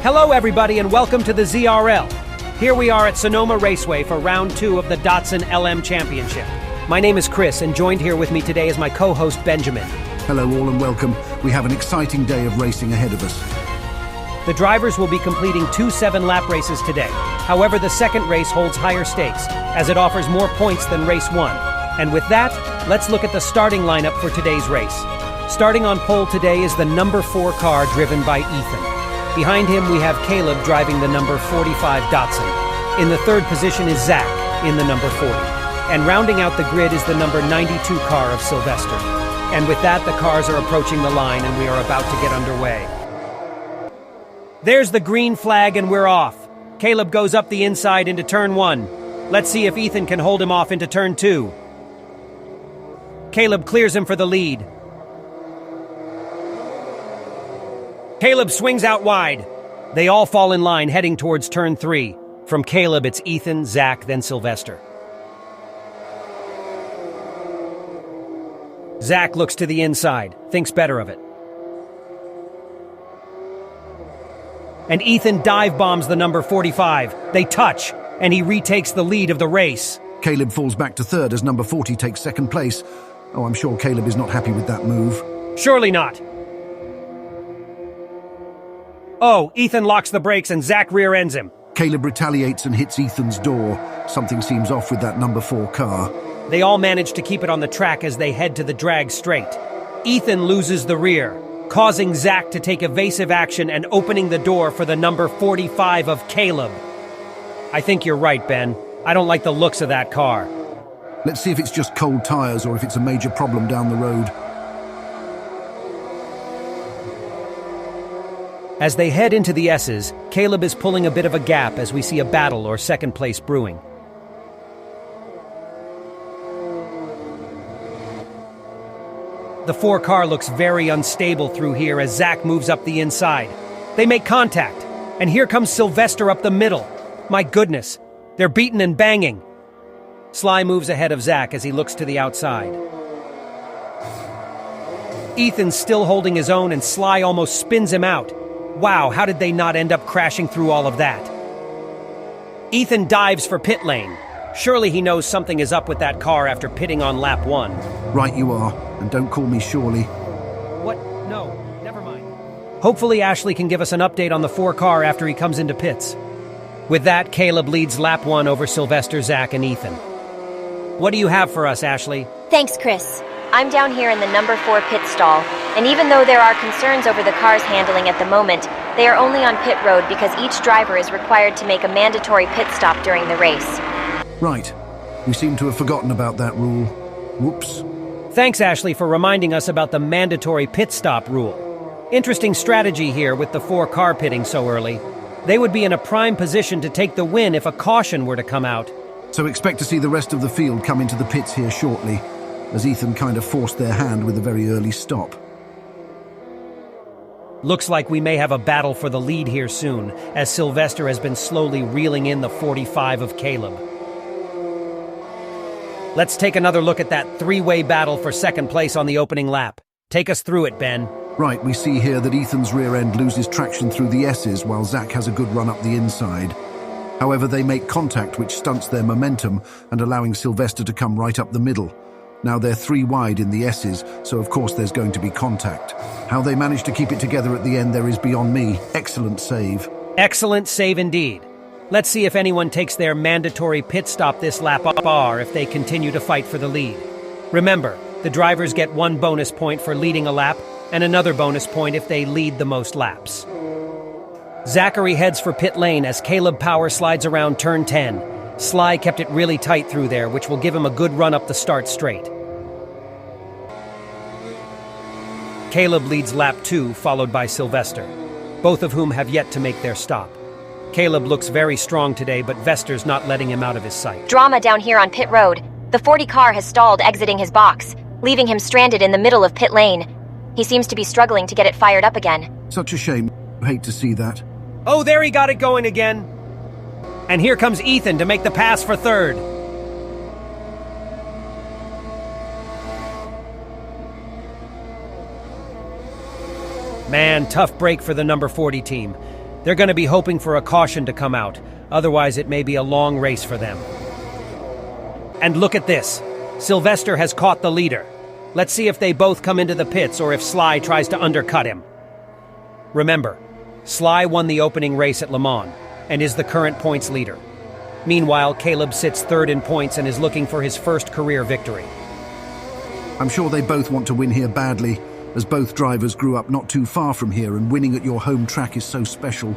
Hello everybody and welcome to the ZRL. Here we are at Sonoma Raceway for round 2 of the Datsun LM Championship. My name is Chris and joined here with me today is my co-host Benjamin. Hello all and welcome. We have an exciting day of racing ahead of us. The drivers will be completing 2 7-lap races today. However, the second race holds higher stakes, as it offers more points than race 1. And with that, let's look at the starting lineup for today's race. Starting on pole today is the number 4 car driven by Ethan. Behind him we have Caleb driving the number 45 Datsun. In the third position is Zach in the number 40. And rounding out the grid is the number 92 car of Sylvester. And with that, the cars are approaching the line and we are about to get underway. There's the green flag and we're off. Caleb goes up the inside into turn 1. Let's see if Ethan can hold him off into turn 2. Caleb clears him for the lead. Caleb swings out wide. They all fall in line heading towards turn 3. From Caleb, it's Ethan, Zach, then Sylvester. Zach looks to the inside, thinks better of it. And Ethan dive bombs the number 45. They touch, and he retakes the lead of the race. Caleb falls back to third as number 40 takes second place. Oh, I'm sure Caleb is not happy with that move. Surely not. Oh, Ethan locks the brakes and Zach rear ends him. Caleb retaliates and hits Ethan's door. Something seems off with that number 4 car. They all manage to keep it on the track as they head to the drag straight. Ethan loses the rear, causing Zach to take evasive action and opening the door for the number 45 of Caleb. I think you're right, Ben. I don't like the looks of that car. Let's see if it's just cold tires or if it's a major problem down the road. As they head into the S's, Caleb is pulling a bit of a gap as we see a battle or second place brewing. The 4 car looks very unstable through here as Zach moves up the inside. They make contact, and here comes Sylvester up the middle. My goodness, they're beating and banging. Sly moves ahead of Zach as he looks to the outside. Ethan's still holding his own and Sly almost spins him out. Wow, how did they not end up crashing through all of that? Ethan dives for pit lane. Surely he knows something is up with that car after pitting on lap 1. Right you are, and don't call me Surely. What? No, never mind. Hopefully Ashley can give us an update on the 4 car after he comes into pits. With that, Caleb leads lap 1 over Sylvester, Zach, and Ethan. What do you have for us, Ashley? Thanks, Chris. I'm down here in the number 4 pit stall, and even though there are concerns over the car's handling at the moment, they are only on pit road because each driver is required to make a mandatory pit stop during the race. Right. We seem to have forgotten about that rule. Whoops. Thanks, Ashley, for reminding us about the mandatory pit stop rule. Interesting strategy here with the 4 car pitting so early. They would be in a prime position to take the win if a caution were to come out. So expect to see the rest of the field come into the pits here shortly, as Ethan kind of forced their hand with a very early stop. Looks like we may have a battle for the lead here soon, as Sylvester has been slowly reeling in the 45 of Caleb. Let's take another look at that 3-way battle for second place on the opening lap. Take us through it, Ben. Right, we see here that Ethan's rear end loses traction through the S's while Zach has a good run up the inside. However, they make contact which stunts their momentum and allowing Sylvester to come right up the middle. Now they're 3 wide in the S's, so of course there's going to be contact. How they manage to keep it together at the end there is beyond me. Excellent save. Excellent save indeed. Let's see if anyone takes their mandatory pit stop this lap up or if they continue to fight for the lead. Remember, the drivers get 1 bonus point for leading a lap and another bonus point if they lead the most laps. Zachary heads for pit lane as Caleb power slides around turn 10. Sly kept it really tight through there, which will give him a good run up the start straight. Caleb leads lap 2, followed by Sylvester, both of whom have yet to make their stop. Caleb looks very strong today, but Vester's not letting him out of his sight. Drama down here on pit road. The 40 car has stalled exiting his box, leaving him stranded in the middle of pit lane. He seems to be struggling to get it fired up again. Such a shame. Hate to see that. Oh, there he got it going again. And here comes Ethan to make the pass for third. Man, tough break for the number 40 team. They're going to be hoping for a caution to come out, otherwise it may be a long race for them. And look at this. Sylvester has caught the leader. Let's see if they both come into the pits or if Sly tries to undercut him. Remember, Sly won the opening race at Le Mans and is the current points leader. Meanwhile, Caleb sits third in points and is looking for his first career victory. I'm sure they both want to win here badly, as both drivers grew up not too far from here and winning at your home track is so special.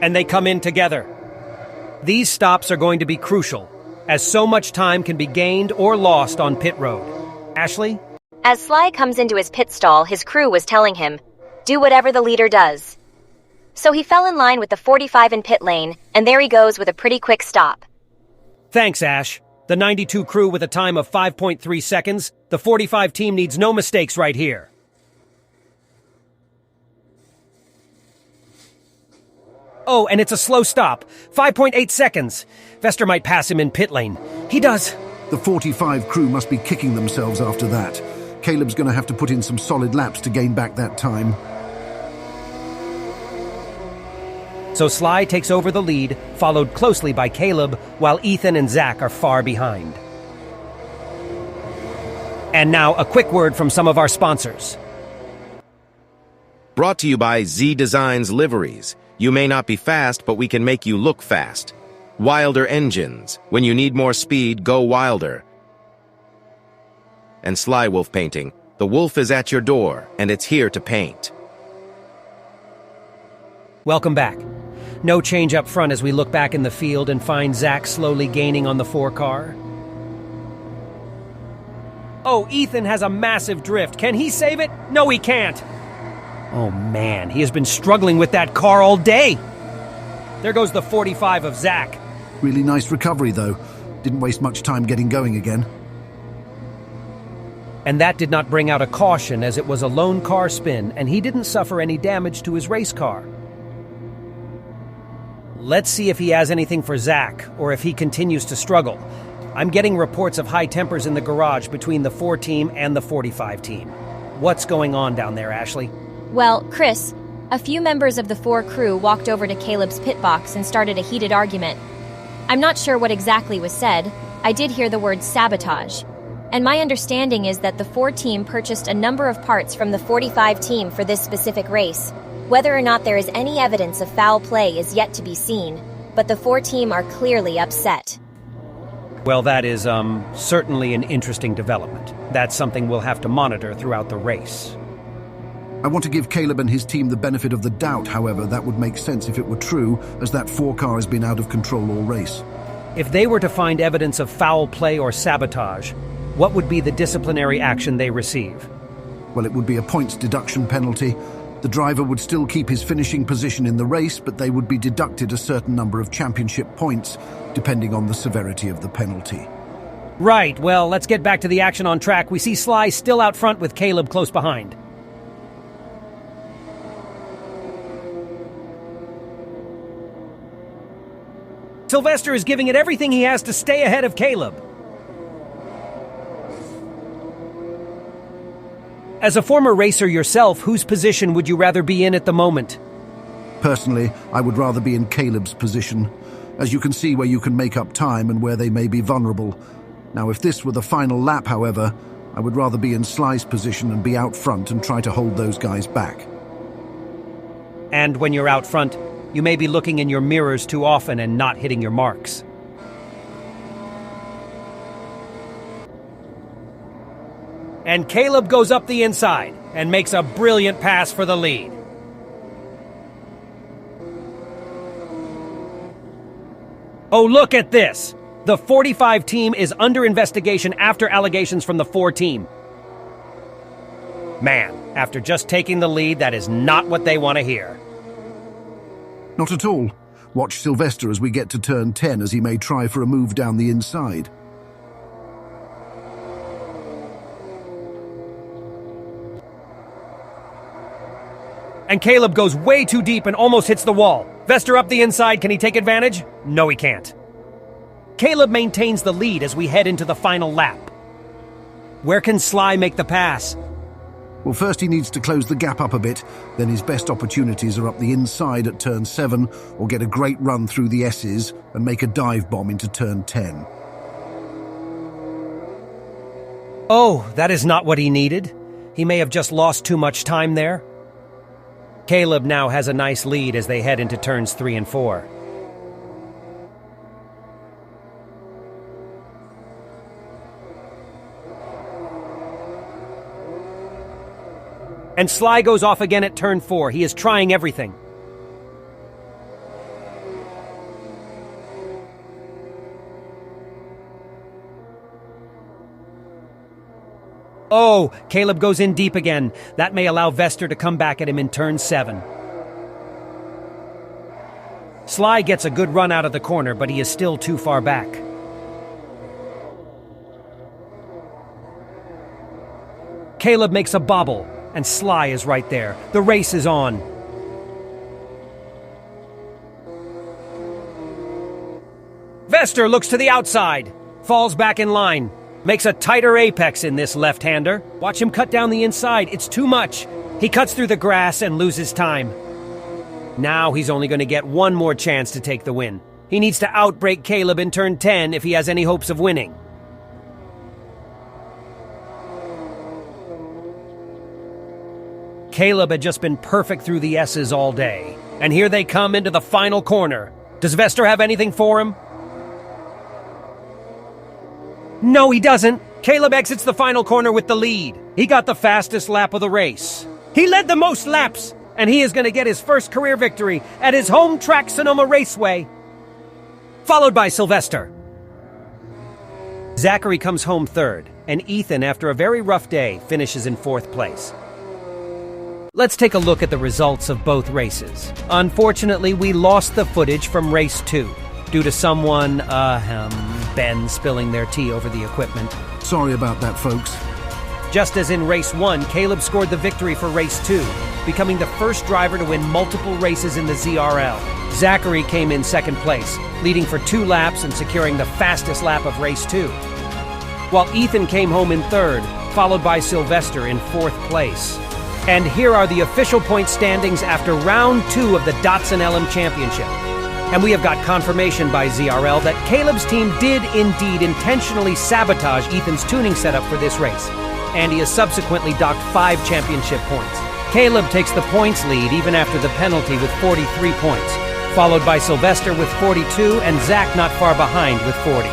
And they come in together. These stops are going to be crucial, as so much time can be gained or lost on pit road. Ashley? As Sly comes into his pit stall, his crew was telling him, "Do whatever the leader does." So he fell in line with the 45 in pit lane, and there he goes with a pretty quick stop. Thanks, Ash. The 92 crew with a time of 5.3 seconds. The 45 team needs no mistakes right here. Oh, and it's a slow stop. 5.8 seconds. Vester might pass him in pit lane. He does. The 45 crew must be kicking themselves after that. Caleb's going to have to put in some solid laps to gain back that time. So Sly takes over the lead, followed closely by Caleb, while Ethan and Zach are far behind. And now a quick word from some of our sponsors. Brought to you by Z Designs Liveries. You may not be fast, but we can make you look fast. Wilder Engines. When you need more speed, go Wilder. And Sly Wolf Painting. The wolf is at your door, and it's here to paint. Welcome back. No change up front as we look back in the field and find Zach slowly gaining on the 4 car. Oh, Ethan has a massive drift. Can he save it? No, he can't. Oh man, he has been struggling with that car all day. There goes the 45 of Zach. Really nice recovery, though. Didn't waste much time getting going again. And that did not bring out a caution, as it was a lone car spin, and he didn't suffer any damage to his race car. Let's see if he has anything for Zach, or if he continues to struggle. I'm getting reports of high tempers in the garage between the 4 team and the 45 team. What's going on down there, Ashley? Well, Chris, a few members of the 4 crew walked over to Caleb's pit box and started a heated argument. I'm not sure what exactly was said. I did hear the word sabotage. And my understanding is that the 4 team purchased a number of parts from the 45 team for this specific race. Whether or not there is any evidence of foul play is yet to be seen, but the 4 team are clearly upset. Well, that is, certainly an interesting development. That's something we'll have to monitor throughout the race. I want to give Caleb and his team the benefit of the doubt, however. That would make sense if it were true, as that 4 car has been out of control all race. If they were to find evidence of foul play or sabotage, what would be the disciplinary action they receive? Well, it would be a points deduction penalty. The driver would still keep his finishing position in the race, but they would be deducted a certain number of championship points, depending on the severity of the penalty. Right, well, let's get back to the action on track. We see Sly still out front with Caleb close behind. Sylvester is giving it everything he has to stay ahead of Caleb. As a former racer yourself, whose position would you rather be in at the moment? Personally, I would rather be in Caleb's position, as you can see where you can make up time and where they may be vulnerable. Now, if this were the final lap, however, I would rather be in Sly's position and be out front and try to hold those guys back. And when you're out front, you may be looking in your mirrors too often and not hitting your marks. And Caleb goes up the inside and makes a brilliant pass for the lead. Oh, look at this! The 45 team is under investigation after allegations from the 4 team. Man, after just taking the lead, that is not what they want to hear. Not at all. Watch Sylvester as we get to turn 10, as he may try for a move down the inside. And Caleb goes way too deep and almost hits the wall. Vester up the inside, can he take advantage? No, he can't. Caleb maintains the lead as we head into the final lap. Where can Sly make the pass? Well, first he needs to close the gap up a bit, then his best opportunities are up the inside at turn 7, or get a great run through the S's and make a dive bomb into turn 10. Oh, that is not what he needed. He may have just lost too much time there. Caleb now has a nice lead as they head into turns 3 and 4. And Sly goes off again at turn 4. He is trying everything. Oh, Caleb goes in deep again. That may allow Vester to come back at him in turn 7. Sly gets a good run out of the corner, but he is still too far back. Caleb makes a bobble, and Sly is right there. The race is on. Vester looks to the outside, falls back in line. Makes a tighter apex in this left-hander. Watch him cut down the inside. It's too much. He cuts through the grass and loses time. Now he's only going to get one more chance to take the win. He needs to outbrake Caleb in turn 10 if he has any hopes of winning. Caleb had just been perfect through the S's all day. And here they come into the final corner. Does Vester have anything for him? No, he doesn't. Caleb exits the final corner with the lead. He got the fastest lap of the race. He led the most laps, and he is going to get his first career victory at his home track Sonoma Raceway. Followed by Sylvester. Zachary comes home third, and Ethan, after a very rough day, finishes in 4th place. Let's take a look at the results of both races. Unfortunately, we lost the footage from race 2 due to someone, Ben spilling their tea over the equipment. Sorry about that, folks. Just as in race 1, Caleb scored the victory for race 2, becoming the first driver to win multiple races in the ZRL. Zachary came in 2nd place, leading for 2 laps and securing the fastest lap of race 2. While Ethan came home in 3rd, followed by Sylvester in 4th place. And here are the official point standings after round 2 of the Datsun LM Championship. And we have got confirmation by ZRL that Caleb's team did indeed intentionally sabotage Ethan's tuning setup for this race, and he has subsequently docked 5 championship points. Caleb takes the points lead even after the penalty with 43 points, followed by Sylvester with 42 and Zach not far behind with 40.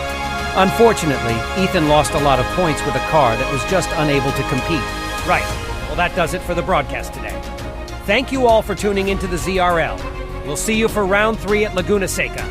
Unfortunately, Ethan lost a lot of points with a car that was just unable to compete. Right, well that does it for the broadcast today. Thank you all for tuning into the ZRL. We'll see you for round 3 at Laguna Seca.